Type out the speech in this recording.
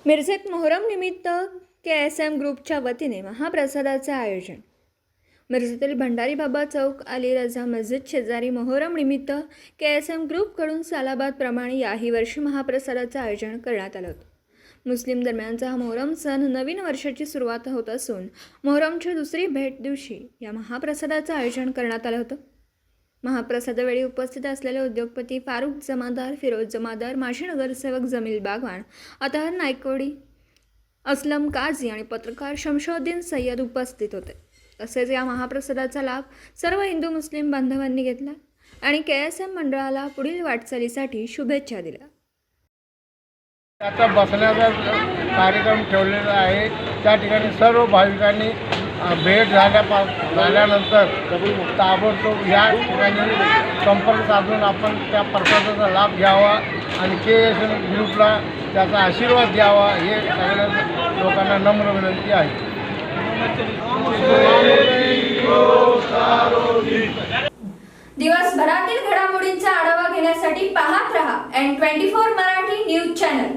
मिरजेत मोहरम निमित्त KSM ग्रुपच्या वतीने महाप्रसादाचे आयोजन। मिरजेतील भंडारी बाबा चौक अली रजा मस्जिद शेजारी मोहरम निमित्त KSM ग्रुपकडून सालाबाद प्रमाणे याही वर्षी महाप्रसादाचे आयोजन करण्यात आले होते। मुस्लिम दरम्यानचा हा मोहरम सण नवीन वर्षाची सुरुवात होत असून मोहरमच्या दुसरी भेट दिवशी या महाप्रसादाचे आयोजन करण्यात आले होते। महाप्रसादावेळी उपस्थित असलेले उद्योगपती फारुख जमादार, फिरोज जमादार, माजी नगरसेवक जमील बागवान, अतहर नायकवडी, असलम काझी आणि पत्रकार शमशुद्दीन सय्यद उपस्थित होते। तसेच या महाप्रसादाचा लाभ सर्व हिंदू मुस्लिम बांधवांनी घेतला आणि KSM मंडळाला पुढील वाटचालीसाठी शुभेच्छा दिल्या। आता बसण्याचा कार्यक्रम ठेवलेला आहे। त्या ठिकाणी सर्व भाविकांनी भेट झाल्यानंतर ताबडतोब या ठिकाणी संपर्क साधून आपण त्या प्रसादाचा लाभ घ्यावा आणि KSM ग्रुपला त्याचा आशीर्वाद द्यावा हे सगळ्या लोकांना नम्र विनंती आहे। दिवसभरातील घडामोडींचा आढावा घेण्यासाठी पाहत रहा N24 मराठी न्यूज चॅनल।